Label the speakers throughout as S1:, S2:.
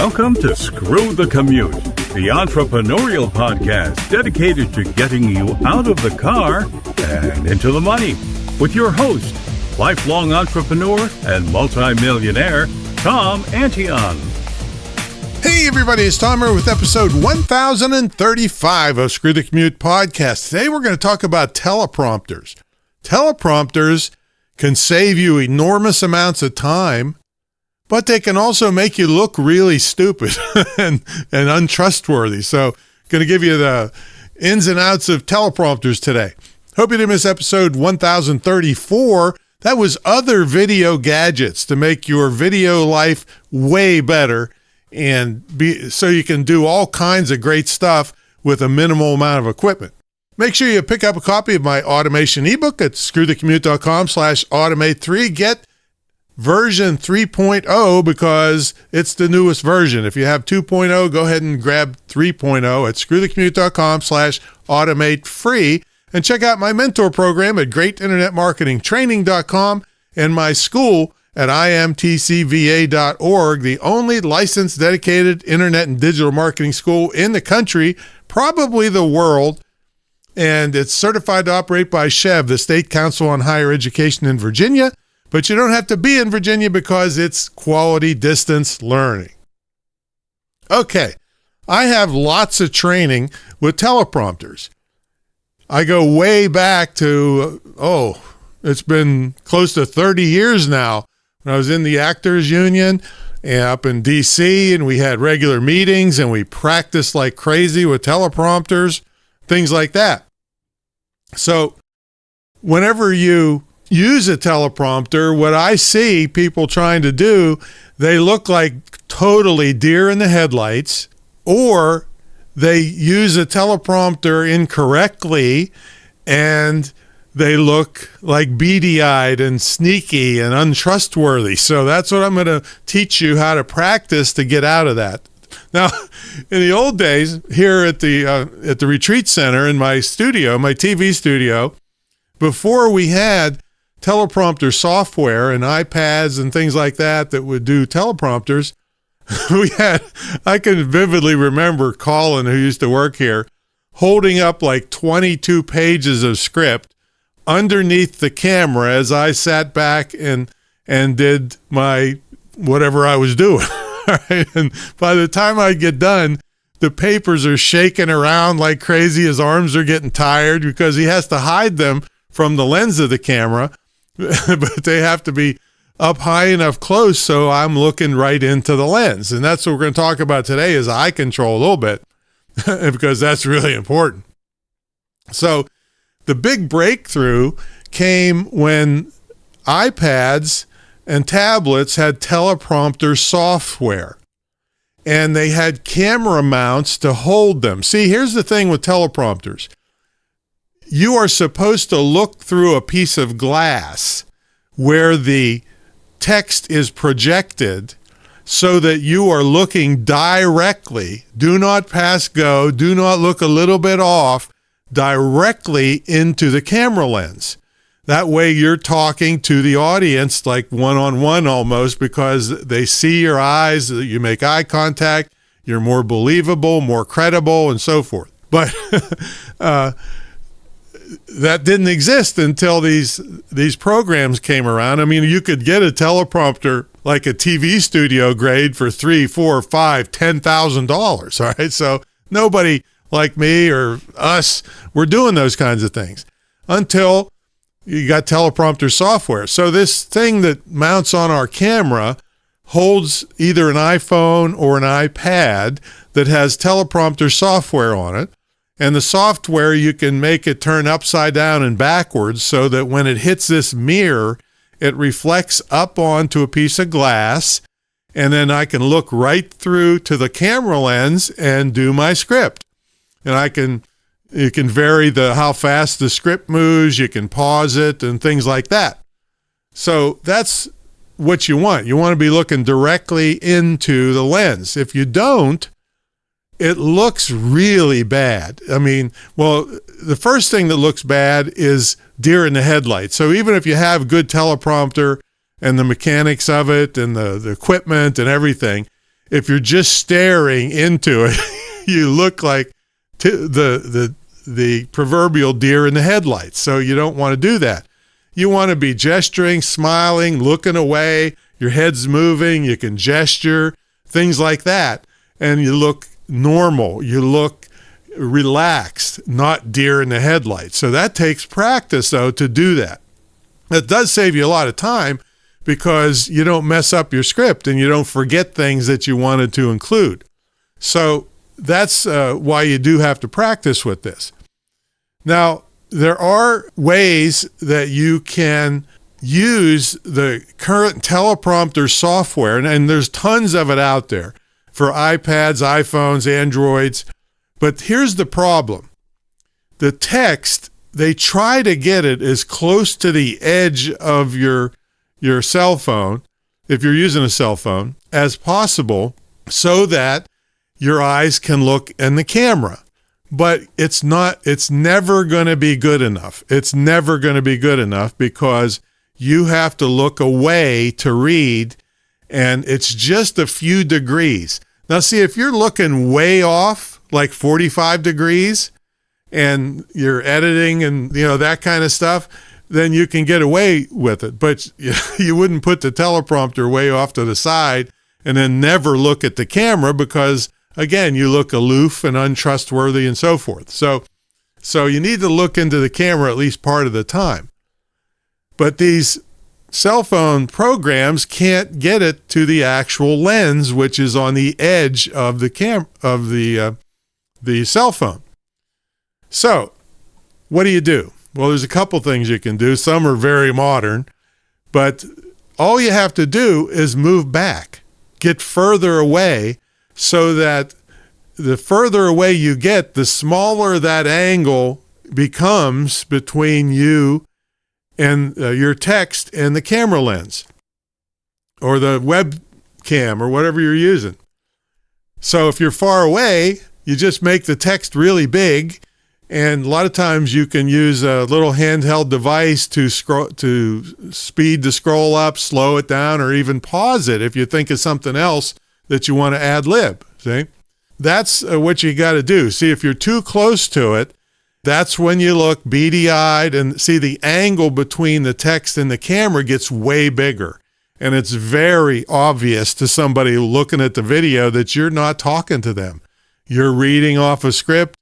S1: Welcome to Screw the Commute, the entrepreneurial podcast dedicated to getting you out of the car and into the money. With your host, lifelong entrepreneur and multimillionaire, Tom Antion.
S2: Hey everybody, it's Tom here with episode 1035 of Screw the Commute podcast. Today we're going to talk about teleprompters. Teleprompters can save you enormous amounts of time, but they can also make you look really stupid and untrustworthy. So going to give you the ins and outs of teleprompters today. Hope you didn't miss episode 1034. That was other video gadgets to make your video life way better and so you can do all kinds of great stuff with a minimal amount of equipment. Make sure you pick up a copy of my automation ebook at screwthecommute.com/automate3. Get version 3.0 because it's the newest version. If you have 2.0, go ahead and grab 3.0 at screwthecommute.com/automate free. And check out my mentor program at greatinternetmarketingtraining.com and my school at imtcva.org, the only licensed dedicated internet and digital marketing school in the country, probably the world. And it's certified to operate by SHEV, the State Council on Higher Education in Virginia. But you don't have to be in Virginia because it's quality distance learning. Okay, I have lots of training with teleprompters. I go way back to, it's been close to 30 years now. When I was in the Actors Union and up in D.C., and we had regular meetings and we practiced like crazy with teleprompters, things like that. So whenever you use a teleprompter, what I see people trying to do, they look like totally deer in the headlights, or they use a teleprompter incorrectly and they look like beady-eyed and sneaky and untrustworthy. So that's what I'm going to teach you how to practice to get out of that. Now, in the old days, here at the retreat center in my studio, my TV studio, before we had teleprompter software and iPads and things like that would do teleprompters, I can vividly remember Colin, who used to work here, holding up like 22 pages of script underneath the camera as I sat back and did my whatever I was doing. Right? And by the time I get done, the papers are shaking around like crazy. His arms are getting tired because he has to hide them from the lens of the camera, but they have to be up high enough close so I'm looking right into the lens. And that's what we're going to talk about today is eye control a little bit because that's really important. So the big breakthrough came when iPads and tablets had teleprompter software and they had camera mounts to hold them. See, here's the thing with teleprompters. You are supposed to look through a piece of glass where the text is projected so that you are looking directly. Do not pass go. Do not look a little bit off, directly into the camera lens. That way you're talking to the audience like one-on-one almost because they see your eyes, you make eye contact, you're more believable, more credible, and so forth. But that didn't exist until these programs came around. I mean, you could get a teleprompter like a TV studio grade for $3,000, $4,000, $5,000, $10,000. All right, so nobody like me or us were doing those kinds of things until you got teleprompter software. So this thing that mounts on our camera holds either an iPhone or an iPad that has teleprompter software on it. And the software, you can make it turn upside down and backwards so that when it hits this mirror, it reflects up onto a piece of glass. And then I can look right through to the camera lens and do my script. And you can vary how fast the script moves. You can pause it and things like that. So that's what you want. You want to be looking directly into the lens. If you don't, it looks really bad. I mean, well, the first thing that looks bad is deer in the headlights. So even if you have good teleprompter and the mechanics of it and the equipment and everything, If you're just staring into it, you look like the proverbial deer in the headlights. So you don't want to do that. You want to be gesturing, smiling, looking away. Your head's moving. You can gesture, things like that. And you look normal. You look relaxed, not deer in the headlights. So that takes practice, though, to do that. It does save you a lot of time because you don't mess up your script and you don't forget things that you wanted to include. So that's why you do have to practice with this. Now, there are ways that you can use the current teleprompter software, and there's tons of it out there for iPads, iPhones, Androids. But here's the problem. The text, they try to get it as close to the edge of your cell phone, if you're using a cell phone, as possible so that your eyes can look in the camera. But it's never going to be good enough. It's never going to be good enough because you have to look away to read, and it's just a few degrees. Now, see, if you're looking way off, like 45 degrees, and you're editing and, that kind of stuff, then you can get away with it. But you wouldn't put the teleprompter way off to the side and then never look at the camera because, again, you look aloof and untrustworthy and so forth. So you need to look into the camera at least part of the time. But these cell phone programs can't get it to the actual lens, which is on the edge of the cell phone. So what do? Well, there's a couple things you can do. Some are very modern, but all you have to do is move back, get further away, so that the further away you get, the smaller that angle becomes between you and your text and the camera lens or the webcam or whatever you're using. So if you're far away, you just make the text really big. And a lot of times you can use a little handheld device to speed the scroll up, slow it down, or even pause it if you think of something else that you want to ad lib. See? That's what you got to do. See, if you're too close to it, that's when you look beady-eyed and see the angle between the text and the camera gets way bigger. And it's very obvious to somebody looking at the video that you're not talking to them. You're reading off a script.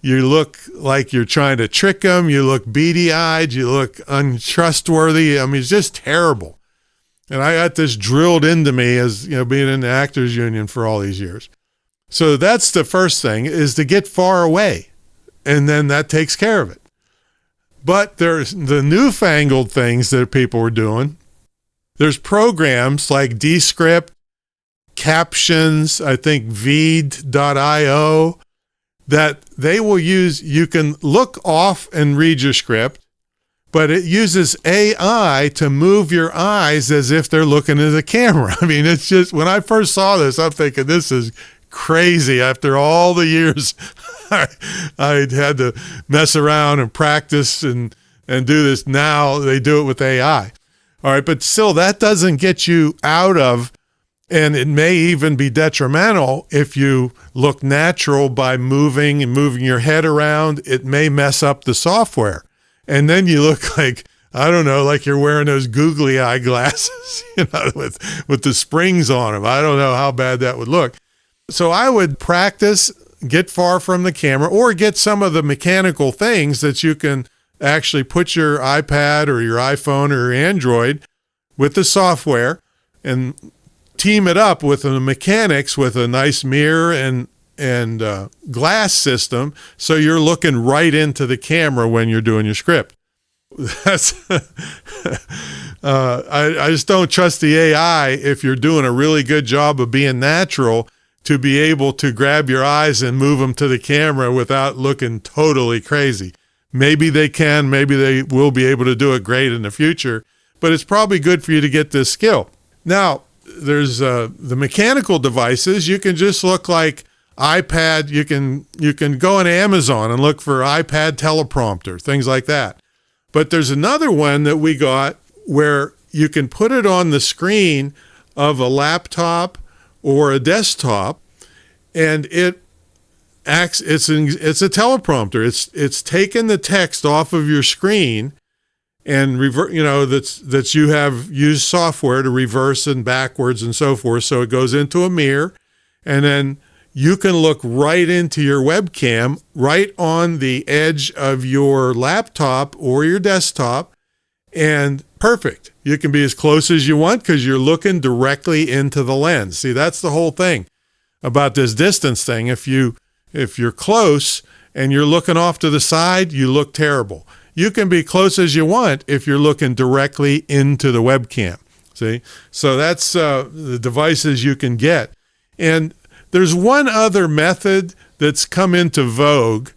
S2: You look like you're trying to trick them. You look beady-eyed. You look untrustworthy. I mean, it's just terrible. And I got this drilled into me as, being in the Actors Union for all these years. So that's the first thing, is to get far away. And then that takes care of it. But there's the newfangled things that people are doing. There's programs like Descript, Captions, I think Veed.io, that they will use. You can look off and read your script, but it uses AI to move your eyes as if they're looking at the camera. I mean, it's just, when I first saw this, I'm thinking, this is crazy. After all the years I'd had to mess around and practice and do this, now they do it with AI. All right, but still, that doesn't get you out of, and it may even be detrimental if you look natural by moving your head around. It may mess up the software. And then you look like, I don't know, like you're wearing those googly eye glasses, with the springs on them. I don't know how bad that would look. So I would practice, get far from the camera, or get some of the mechanical things that you can actually put your iPad or your iPhone or your Android with the software and team it up with the mechanics with a nice mirror and glass system, so you're looking right into the camera when you're doing your script. That's I just don't trust the AI, if you're doing a really good job of being natural, to be able to grab your eyes and move them to the camera without looking totally crazy. Maybe they can, maybe they will be able to do it great in the future, but it's probably good for you to get this skill. Now, there's the mechanical devices. You can just look like iPad. You can go on Amazon and look for iPad teleprompter, things like that. But there's another one that we got where you can put it on the screen of a laptop or a desktop, and it acts. It's a teleprompter. It's taken the text off of your screen and that you have used software to reverse and backwards and so forth. So it goes into a mirror, and then you can look right into your webcam right on the edge of your laptop or your desktop, and perfect. You can be as close as you want because you're looking directly into the lens. See, that's the whole thing about this distance thing. If you're close and you're looking off to the side, you look terrible. You can be close as you want if you're looking directly into the webcam. See? So that's the devices you can get. And there's one other method that's come into vogue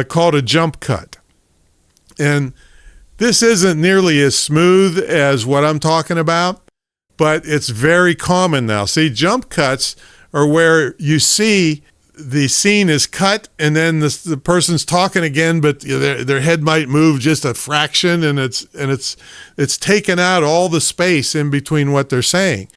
S2: called a jump cut. And this isn't nearly as smooth as what I'm talking about, but it's very common now. See, jump cuts are where you see the scene is cut and then the person's talking again, but their head might move just a fraction, and it's taken out all the space in between what they're saying.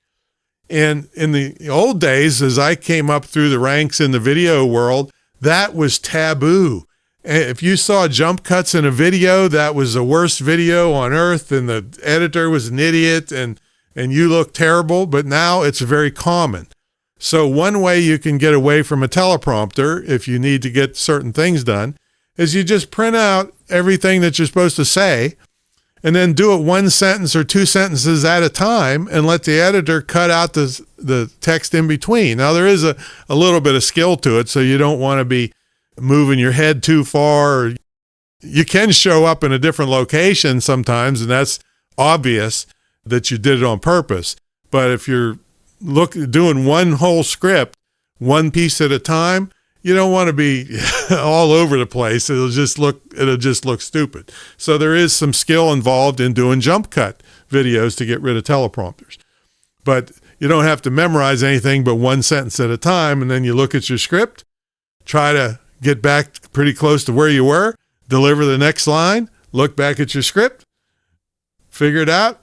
S2: And in the old days, as I came up through the ranks in the video world, that was taboo. If you saw jump cuts in a video, that was the worst video on earth, and the editor was an idiot, and you looked terrible. But now it's very common. So one way you can get away from a teleprompter, if you need to get certain things done, is you just print out everything that you're supposed to say, and then do it one sentence or two sentences at a time, and let the editor cut out the text in between. Now, there is a little bit of skill to it, so you don't want to be moving your head too far. You can show up in a different location sometimes, and that's obvious that you did it on purpose. But if you're doing one whole script, one piece at a time, you don't want to be all over the place. It'll just look stupid. So there is some skill involved in doing jump cut videos to get rid of teleprompters. But you don't have to memorize anything but one sentence at a time, and then you look at your script, try to get back pretty close to where you were, deliver the next line, look back at your script, figure it out,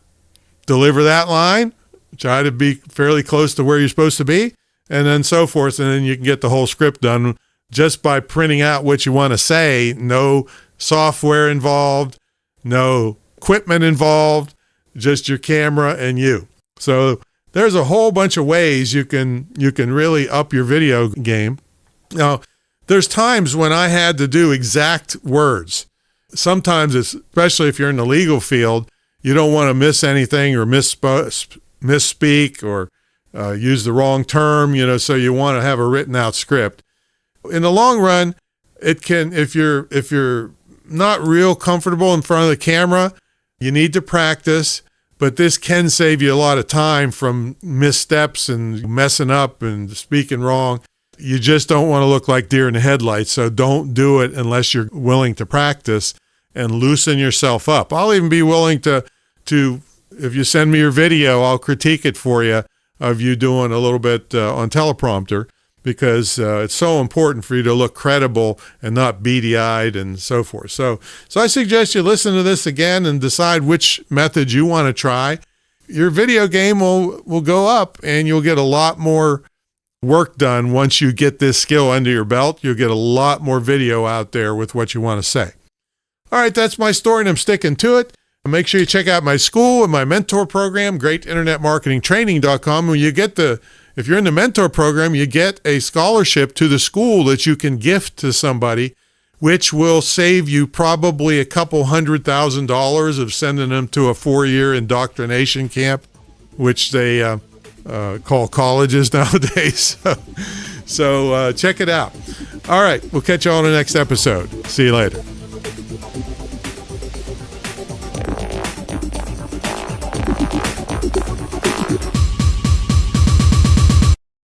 S2: deliver that line, try to be fairly close to where you're supposed to be, and then so forth. And then you can get the whole script done just by printing out what you want to say. No software involved, no equipment involved, just your camera and you. So there's a whole bunch of ways you can really up your video game. Now, there's times when I had to do exact words. Sometimes, especially if you're in the legal field, you don't want to miss anything or misspeak or use the wrong term, so you want to have a written out script. In the long run, it can, if you're not real comfortable in front of the camera, you need to practice, but this can save you a lot of time from missteps and messing up and speaking wrong. You just don't want to look like deer in the headlights, so don't do it unless you're willing to practice and loosen yourself up. I'll even be willing to if you send me your video, I'll critique it for you of you doing a little bit on teleprompter, because it's so important for you to look credible and not beady-eyed and so forth. So I suggest you listen to this again and decide which method you want to try. Your video game will go up, and you'll get a lot more work done once you get this skill under your belt. You'll get a lot more video out there with what you want to say. All right, that's my story, and I'm sticking to it. Make sure you check out my school and my mentor program, greatinternetmarketingtraining.com. When you get if you're in the mentor program, you get a scholarship to the school that you can gift to somebody, which will save you probably a couple $100,000 of sending them to a 4-year indoctrination camp, which they call colleges nowadays. So check it out. All right, we'll catch you on the next episode. See you later.